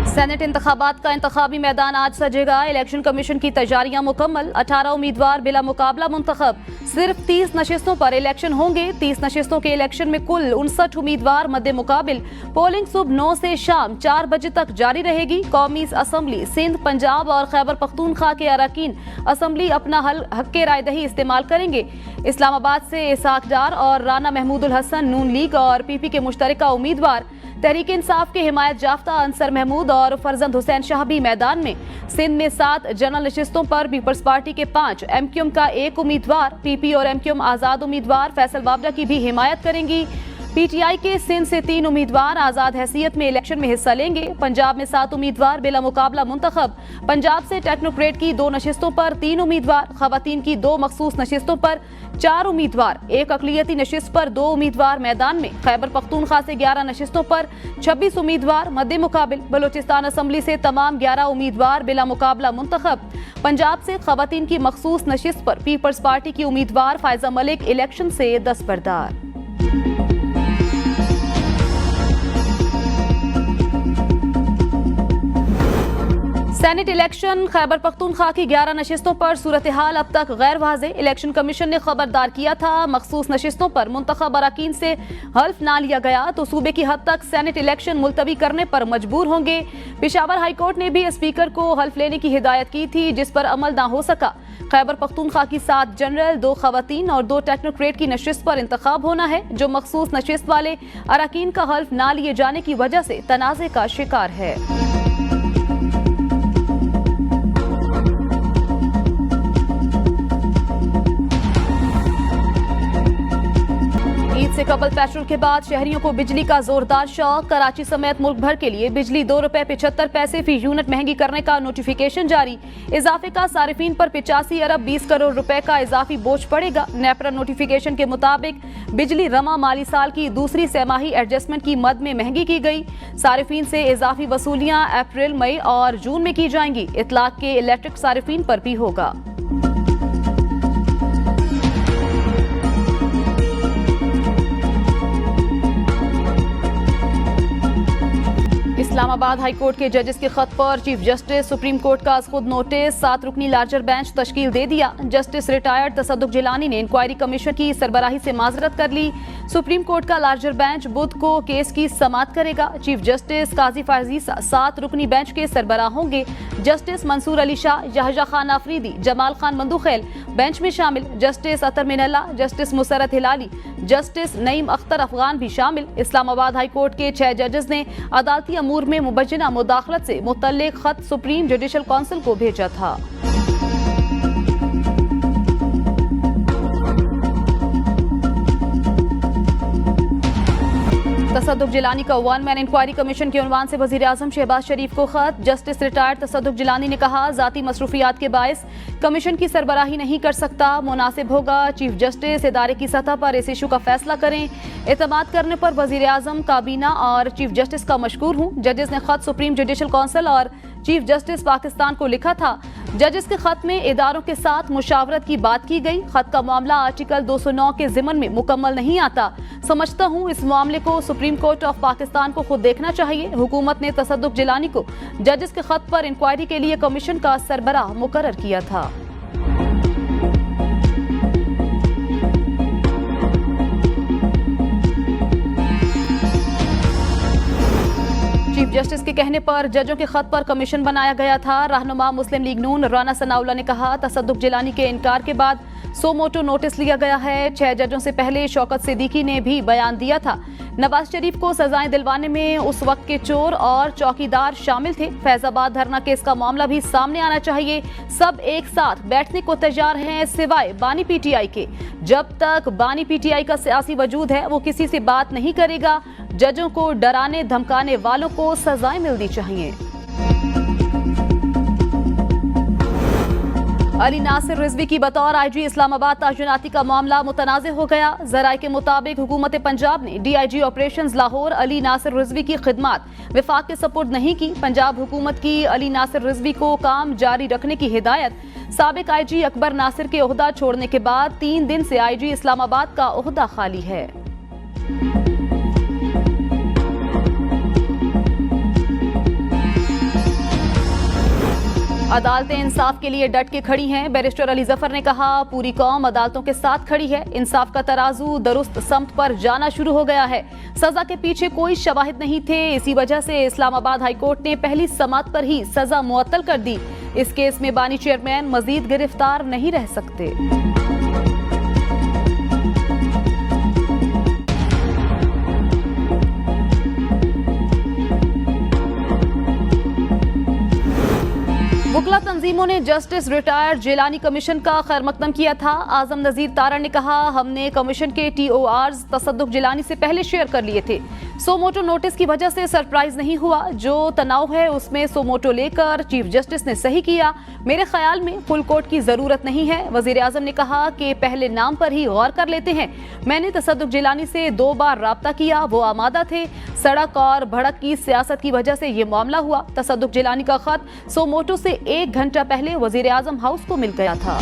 Senate इंतखाबात का इंतखाबी मैदान आज सजेगा। इलेक्शन कमीशन की तैयारियां मुकम्मल। 18 उम्मीदवार बिला मुकाबला मुंतखब। सिर्फ 30 नशिस्तों पर इलेक्शन होंगे। 30 नशिस्तों के इलेक्शन में कुल 59 उम्मीदवार मद्दे मुकाबिल। पोलिंग सुबह 9 से शाम 4 बजे तक जारी रहेगी। कौमी असम्बली सिंध, पंजाब और खैबर पख्तूनख्वा के अरकान असम्बली अपना हक राय दही इस्तेमाल करेंगे। इस्लामाबाद से इसाक डार और राना महमूदुल हसन नून लीग और पीपी के मुश्तरका उम्मीदवार तहरीक इंसाफ के हिमायत याफ्ता अंसर महमूद और फरजंद हुसैन शाह भी मैदान में। सिंध में 7 जनरल नशिस्तों पर पीपल्स पार्टी के 5, एमक्यूएम का 1 उम्मीदवार, पीपी और एमक्यूएम आजाद उम्मीदवार फैसल बाबरा की भी हिमायत करेंगी। पीटीआई के सिंध से 3 उम्मीदवार आजाद हैसियत में इलेक्शन में हिस्सा लेंगे। पंजाब में 7 उम्मीदवार बिला मुकाबला मुंतखब। पंजाब से टेक्नोक्रेट की 2 नशिस्तों पर 3 उम्मीदवार, खवातीन की 2 मखसूस नशिस्तों पर 4 उम्मीदवार, 1 अकलियती नशिस्त पर 2 उम्मीदवार मैदान में। खैबर पख्तूनख्वा से 11 नशिस्तों पर 26 उम्मीदवार मद्दे मुकाबिल। बलोचिस्तान असम्बली से तमाम 11 उम्मीदवार बिला मुकाबला मुंतखब। पंजाब से खवातीन की मखसूस नशिस्त पर पीपल्स पार्टी की उम्मीदवार फायजा मलिक इलेक्शन से दस्तबरदार। सेनेट इलेक्शन खैबर पख्तूनख्वा की 11 नशिस्तों पर सूरत हाल अब तक गैर वाज़े। इलेक्शन कमीशन ने खबरदार किया था मखसूस नशिस्तों पर मुंतखब अरकान से हल्फ ना लिया गया तो सूबे की हद तक सेनेट इलेक्शन मुलतवी करने पर मजबूर होंगे। पेशावर हाईकोर्ट ने भी स्पीकर को हल्फ लेने की हिदायत की थी, जिस पर अमल ना हो सका। खैबर पख्तूनख्वा की 7 जनरल, 2 खवातीन और 2 टेक्नोक्रेट की नशिस्त पर इंतखाब होना है, जो मखसूस नशिस्त वाले अरकान का हल्फ ना लिए जाने की वजह से तनाज़े का शिकार है। से कबल पेट्रोल के बाद शहरियों को बिजली का जोरदार शॉक। कराची समेत मुल्क भर के लिए बिजली 2 रुपए 75 पैसे फी यूनिट महंगी करने का नोटिफिकेशन जारी। इजाफे का सारिफीन पर 85 अरब 20 करोड़ रुपए का इजाफी बोझ पड़ेगा। नेपरा नोटिफिकेशन के मुताबिक बिजली रमा माली साल की दूसरी सहमाही एडजस्टमेंट की मद में महंगी की गई। सारिफीन से इजाफी वसूलियां अप्रैल, मई और जून में की जाएंगी। इतलाक के इलेक्ट्रिक सारिफीन पर भी होगा। इस्लामाबाद हाई कोर्ट के जजेस के खत पर चीफ जस्टिस सुप्रीम कोर्ट का खुद नोटिस। 7 रुकनी लार्जर बेंच तश्कील दे दिया। जस्टिस रिटायर्ड तसद्दुक जिलानी ने इंक्वायरी कमीशन की सरबराही से माजरत कर ली। सुप्रीम कोर्ट का लार्जर बेंच बुध को केस की समाअत करेगा। चीफ जस्टिस काजी फाजीसा 7 रुकनी बेंच के सरबराह होंगे। जस्टिस मंसूर अली शाह, यहया खान आफरीदी, जमाल खान मंदुखेल बेंच में शामिल। जस्टिस अतर मिनल्ला, जस्टिस मुसरत हिलाली, जस्टिस नईम अख्तर अफगान भी शामिल। इस्लामाबाद हाई कोर्ट के 6 जजेस ने अदालती अमूर में मुबज्जिना मुदाखलत से मुतल्लिक खत सुप्रीम जुडिशल काउंसिल को भेजा था। तसद्दुक जिलानी का 1 मैन इंक्वायरी कमीशन के उन्वान से वजीर आजम शहबाज शरीफ को खत। जस्टिस रिटायर्ड तसद्दुक जिलानी ने कहा, जाती मसरूफियात के बायस कमीशन की सरबराही नहीं कर सकता। मुनासिब होगा चीफ जस्टिस इदारे की सतह पर इस इशू का फैसला करें। एतमाद करने पर वजीर आजम, काबीना और चीफ जस्टिस का मशकूर हूँ। जजेस ने खत सुप्रीम जुडिशल काउंसिल और चीफ जस्टिस पाकिस्तान को लिखा था। जजेस के खत में इदारों के साथ मुशावरत की बात की गई। खत का मामला आर्टिकल 209 के जिमन में मुकम्मल नहीं आता। समझता हूँ इस मामले को सुप्रीम कोर्ट ऑफ पाकिस्तान को खुद देखना चाहिए। हुकूमत ने तसद्दुक जिलानी को जजेस के खत पर इंक्वायरी के लिए कमीशन का सरबराह मुकर्रर किया था। चीफ जस्टिस के कहने पर जजों के खत पर कमीशन बनाया गया था। रहनुमा मुस्लिम लीग नून राना सनाउल्लाह ने कहा, तसद्दुक जिलानी के इनकार के बाद सो मोटो नोटिस लिया गया है। 6 जजों से पहले शौकत सिद्दीकी ने भी बयान दिया था। नवाज शरीफ को सजाएं दिलवाने में उस वक्त के चोर और चौकीदार शामिल थे। फैजाबाद धरना केस का मामला भी सामने आना चाहिए। सब एक साथ बैठने को तैयार हैं सिवाय बानी पीटीआई के। जब तक बानी पीटीआई का सियासी वजूद है वो किसी से बात नहीं करेगा। जजों को डराने धमकाने वालों को सजाएं मिलनी चाहिए। अली नासिर रिजवी की बतौर आईजी इस्लामाबाद तैनाती का मामला मुतनाज़ हो गया। जराये के मुताबिक हुकूमत पंजाब ने डीआईजी ऑपरेशंस लाहौर अली नासिर रिजवी की खिदमात विफाक के सपुर्द नहीं की। पंजाब हुकूमत की अली नासिर रिजवी को काम जारी रखने की हिदायत। साबिक आईजी अकबर नासिर के ओहदा छोड़ने के बाद 3 दिन से आईजी इस्लामाबाद का ओहदा खाली है। अदालतें इंसाफ के लिए डट के खड़ी हैं। बैरिस्टर अली जफर ने कहा, पूरी कौम अदालतों के साथ खड़ी है। इंसाफ का तराजू दुरुस्त समत पर जाना शुरू हो गया है। सजा के पीछे कोई शवाहिद नहीं थे। इसी वजह से इस्लामाबाद हाईकोर्ट ने पहली समात पर ही सजा मुअत्तल कर दी। इस केस में बानी चेयरमैन मजीद गिरफ्तार नहीं रह सकते। वकला तंजीमों ने जस्टिस रिटायर्ड जिलानी कमीशन का खैर मकदम किया था। आजम नजीर तारण ने कहा, हमने कमीशन के TORs तसद्दुक जिलानी से पहले शेयर कर लिए थे। सोमोटो नोटिस की वजह से सरप्राइज नहीं हुआ। जो तनाव है उसमें सोमोटो लेकर चीफ जस्टिस ने सही किया। मेरे ख्याल में फुल कोर्ट की जरूरत नहीं है। वजीर आजम ने कहा कि पहले नाम पर ही गौर कर लेते हैं। मैंने तसद्दुक जिलानी से 2 बार राब्ता किया, वो आमादा थे। सड़क और भड़क की सियासत की वजह से ये मामला हुआ। तसद्दुक जिलानी का खत सोमोटो से 1 घंटा पहले वजीर आजम हाउस को मिल गया था।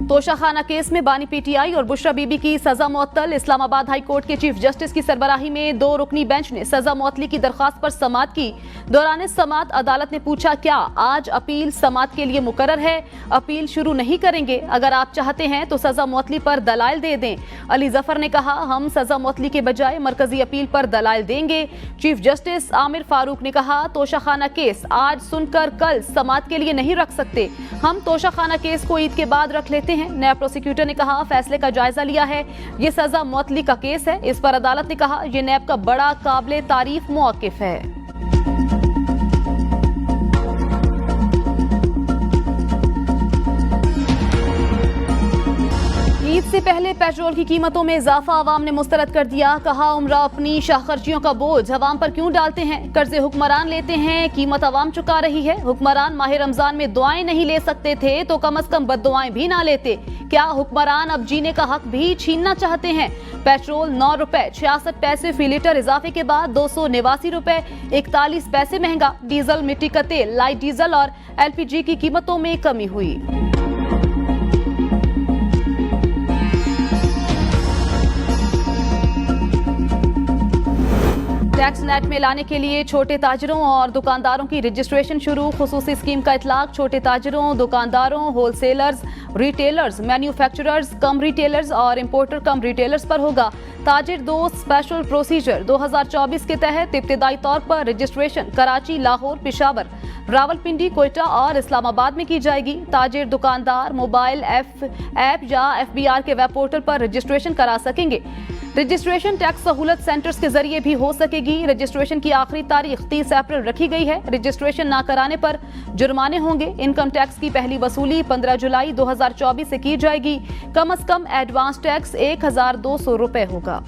तोशाखाना केस में बानी PTI और बुशरा बीबी की सजा मुअत्तल। इस्लामाबाद हाई कोर्ट के चीफ जस्टिस की सरबराही में 2 रुकनी बेंच ने सजा मुअत्तली की दरखास्त पर समात की। दौरान समात अदालत ने पूछा, क्या आज अपील समात के लिए मुकर्रर है? अपील शुरू नहीं करेंगे। अगर आप चाहते हैं तो सजा मुअत्तली पर दलाइल दे दें। अली जफर ने कहा, हम सजा मुअत्तली के बजाय मरकजी अपील पर दलाइल देंगे। चीफ जस्टिस आमिर फारूक ने कहा, तोशाखाना केस आज सुनकर कल समात के लिए नहीं रख सकते। हम तोशाखाना केस को ईद के बाद रख लेते हैं। नया प्रोसिक्यूटर ने कहा, फैसले का जायजा लिया है। ये सजा मुअत्तली का केस है। इस पर अदालत ने कहा, यह नैब का बड़ा काबिल तारीफ मौक़िफ़ है। ईद से पहले पेट्रोल की कीमतों में इजाफा अवाम ने मुस्तरद कर दिया। कहा, उमरा अपनी शाखर्चियों का बोझ अवाम पर क्यों डालते हैं? कर्जे हुक्मरान लेते हैं, कीमत अवाम चुका रही है। हुक्मरान माह रमजान में दुआएं नहीं ले सकते थे तो कम से कम बद्दुआएं भी ना लेते। क्या हुक्मरान अब जीने का हक भी छीनना चाहते हैं? पेट्रोल 9 रुपए 66 पैसे फी लीटर इजाफे के बाद 289 रुपए 41 पैसे महंगा। डीजल, मिट्टी का तेल, लाइट डीजल और LPG की कीमतों में कमी हुई। टैक्स नेट में लाने के लिए छोटे ताजरों और दुकानदारों की रजिस्ट्रेशन शुरू। खुसूसी स्कीम का इतलाक छोटे ताजरों, दुकानदारों, होलसेलर्स, रिटेलर्स, मैन्युफैक्चरर्स कम रिटेलर्स और इंपोर्टर कम रिटेलर्स पर होगा। ताजिर दोस्त स्पेशल प्रोसीजर 2024 के तहत इब्तिदाई तौर पर रजिस्ट्रेशन कराची, लाहौर, पेशावर, रावलपिंडी, कोयटा और इस्लामाबाद में की जाएगी। ताजिर दुकानदार मोबाइल ऐप या FBR के वेब पोर्टल पर रजिस्ट्रेशन करा सकेंगे। रजिस्ट्रेशन टैक्स सहूलत सेंटर्स के जरिए भी हो सकेगी। रजिस्ट्रेशन की आखिरी तारीख 30 अप्रैल रखी गई है। रजिस्ट्रेशन ना कराने पर जुर्माने होंगे। इनकम टैक्स की पहली वसूली 15 जुलाई 2024 से की जाएगी। कम से कम एडवांस टैक्स 1200 रुपए होगा।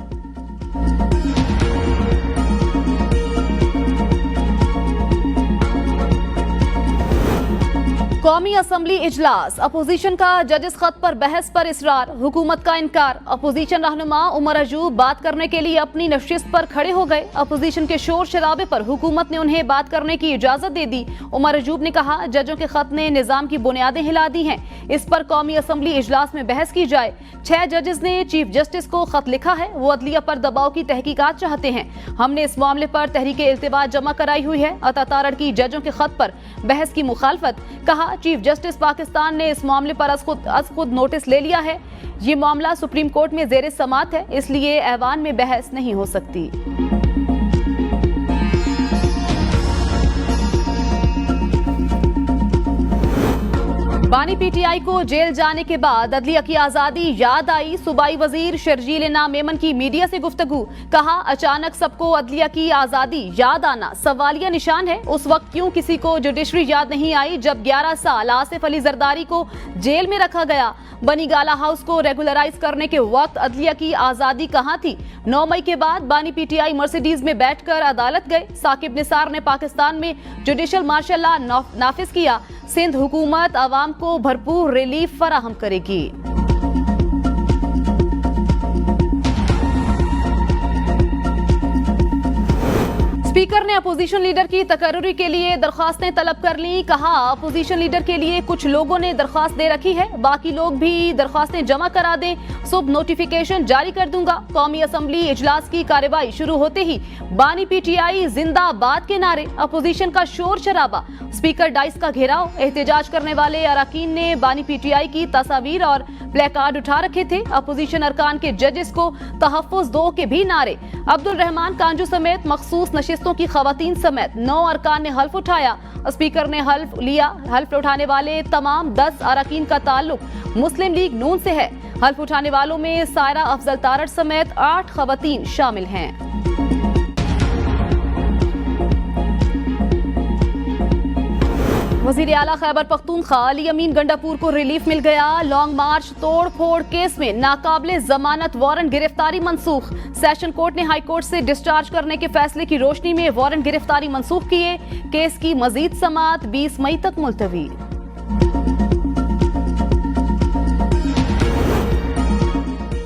कौमी असम्बली इजलास, अपोजिशन का जजेस खत पर बहस पर इसरार, हुकूमत का इनकार। अपोजिशन रहनुमा उमर अजूब बात करने के लिए अपनी नशिस्त पर खड़े हो गए। अपोजिशन के शोर शराबे पर हुकूमत ने उन्हें बात करने की इजाजत दे दी। उमर अजूब ने कहा, जजों के खत ने निजाम की बुनियादें हिला दी हैं। इस पर कौमी असम्बली इजलास में बहस की जाए। 6 जजेस ने चीफ जस्टिस को खत लिखा है। वो अदलिया पर दबाव की तहकीकात चाहते हैं। हमने इस मामले पर तहरीक इल्तिबात जमा कराई हुई है। अता तारड़ की जजों के खत पर बहस की मुखालफत। कहा, चीफ जस्टिस पाकिस्तान ने इस मामले पर अज खुद नोटिस ले लिया है। ये मामला सुप्रीम कोर्ट में जेर समात है, इसलिए ऐवान में बहस नहीं हो सकती। बानी PTI को जेल जाने के बाद अदलिया की आजादी याद आई। सूबाई वजीर शर्जील इनाम मेमन की मीडिया से गुफ्तगू। कहा, अचानक सबको अदलिया की आजादी याद आना सवालिया निशान है। उस वक्त क्यों किसी को जुडिशरी याद नहीं आई जब 11 साल आसिफ अली जरदारी को जेल में रखा गया। बनी गाला हाउस को रेगुलराइज करने के वक्त अदलिया की आजादी कहां थी? 9 मई के बाद बानी PTI मर्सिडीज में बैठकर अदालत गए। साकिब निसार ने पाकिस्तान में जुडिशल मार्शल लॉ नाफिज किया। सिंध हुकूमत आवाम को भरपूर रिलीफ फराहम करेगी। स्पीकर ने अपोजिशन लीडर की तकर्रुरी के लिए दरखास्तें तलब कर ली। कहा, अपोजिशन लीडर के लिए कुछ लोगों ने दरखास्त दे रखी है, बाकी लोग भी दरखास्तें जमा करा दें, सुबह नोटिफिकेशन जारी कर दूंगा। कौमी असम्बली इजलास की कार्यवाही शुरू होते ही बानी पीटीआई जिंदाबाद के नारे, अपोजिशन का शोर शराबा, स्पीकर डाइस का घेराव। एहतजाज करने वाले अरकान ने बानी पीटीआई की तस्वीर और प्लेकार्ड उठा रखे थे। अपोजिशन अरकान के जजेस को तहफ्फुज दो के भी नारे। अब्दुल रहमान कांजू समेत मखसूस नशिस्तों की खवातीन समेत 9 अरकान ने हल्फ उठाया। स्पीकर ने हल्फ लिया। हल्फ उठाने वाले तमाम 10 अरकान का ताल्लुक मुस्लिम लीग नून से है। हल्फ उठाने वालों में सायरा अफजल तारड़ समेत 8 खवातीन शामिल हैं। वजीर आला खैबर पख्तूनख्वा अली अमीन गंडापुर को रिलीफ मिल गया। लॉन्ग मार्च तोड़ फोड़ केस में नाकाबिले जमानत वारंट गिरफ्तारी मंसूख। सेशन कोर्ट ने हाई कोर्ट से डिस्चार्ज करने के फैसले की रोशनी में वारंट गिरफ्तारी मंसूख किए। केस की मजीद समाअत 20 मई तक मुलतवी।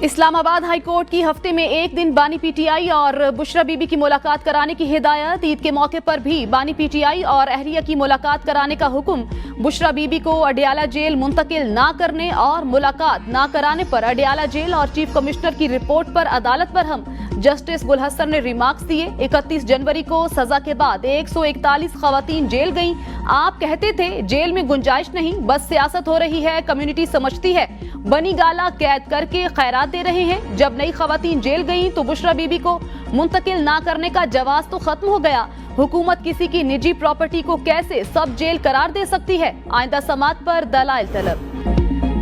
इस्लामाबाद हाई कोर्ट की हफ्ते में एक दिन बानी पीटीआई और बुशरा बीबी की मुलाकात कराने की हिदायत। ईद के मौके पर भी बानी पीटीआई और अहलिया की मुलाकात कराने का हुक्म। बुशरा बीबी को अडियाला जेल मुंतकिल ना करने और मुलाकात ना कराने पर अडियाला जेल और चीफ कमिश्नर की रिपोर्ट पर अदालत बरहम। जस्टिस गुल हसन ने रिमार्क्स दिए। 31 जनवरी को सजा के बाद 141 खवातीन जेल गईं। आप कहते थे जेल में गुंजाइश नहीं, बस सियासत हो रही है, कम्युनिटी समझती है, बनी गाला कैद करके खैरात दे रहे हैं। जब नई खवातीन जेल गईं तो बुशरा बीबी को मुंतकिल ना करने का जवाब तो खत्म हो गया। हुकूमत किसी की निजी प्रॉपर्टी को कैसे सब जेल करार दे सकती है? आइंदा समात पर दलाइल तलब।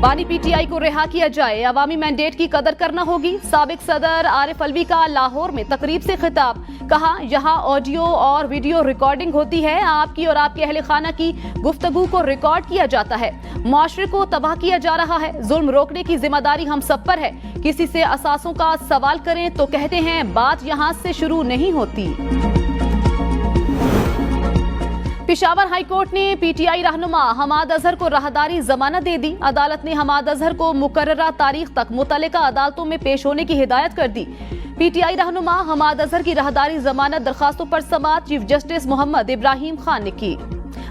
बानी पीटीआई को रिहा किया जाए, अवामी मैंडेट की कदर करना होगी। साबिक सदर आरिफ अलवी का लाहौर में तकरीब से खिताब। कहा, यहाँ ऑडियो और वीडियो रिकॉर्डिंग होती है, आपकी और आपके अहले खाना की गुफ्तगू को रिकॉर्ड किया जाता है। मुआशरे को तबाह किया जा रहा है। जुल्म रोकने की जिम्मेदारी हम सब पर है। किसी से असासों का सवाल करें तो कहते हैं बात यहाँ से शुरू नहीं होती। पेशावर हाई कोर्ट ने पीटीआई रहनुमा हमाद अजहर को राहदारी जमानत दे दी। अदालत ने हमाद अजहर को मुकर्ररा तारीख तक मुतल्लिका अदालतों में पेश होने की हिदायत कर दी। पीटीआई रहनुमा हमाद अजहर की राहदारी जमानत दरखास्तों पर समाअत चीफ जस्टिस मोहम्मद इब्राहिम खान ने की।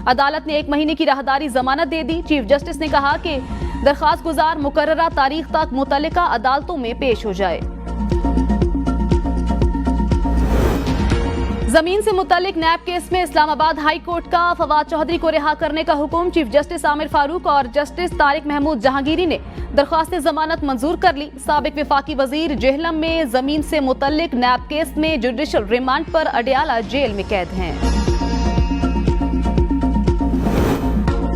अदालत ने 1 महीने की राहदारी जमानत दे दी। चीफ जस्टिस ने कहा कि दरखास्त गुजार मुकर्ररा तारीख तक मुतल्लिका अदालतों में पेश हो जाए। जमीन से मुतालिक नैब केस में इस्लामाबाद हाई कोर्ट का फवाद चौधरी को रिहा करने का हुक्म। चीफ जस्टिस आमिर फारूक और जस्टिस तारिक महमूद जहांगीरी ने दरख्वास्त जमानत मंजूर कर ली। साबिक वफाकी वजीर जेहलम में जमीन से मुतालिक नैब केस में जुडिशल रिमांड पर अडियाला जेल में कैद हैं।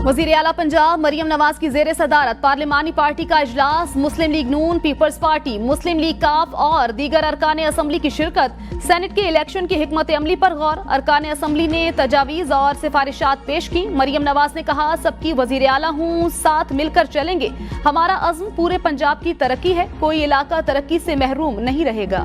वजीर आला पंजाब मरियम नवाज की जेर सदारत पार्लिमानी पार्टी का इजलास। मुस्लिम लीग नून, पीपल्स पार्टी, मुस्लिम लीग काफ और दीगर अरकान असम्बली की शिरकत। सेनेट के इलेक्शन की हिकमत अमली पर गौर। अरकान असम्बली ने तजावीज और सिफारिशात पेश की। मरियम नवाज ने कहा, सबकी वजीर आला हूँ, साथ मिलकर चलेंगे। हमारा अज़्म पूरे पंजाब की तरक्की है, कोई इलाका तरक्की से महरूम नहीं रहेगा।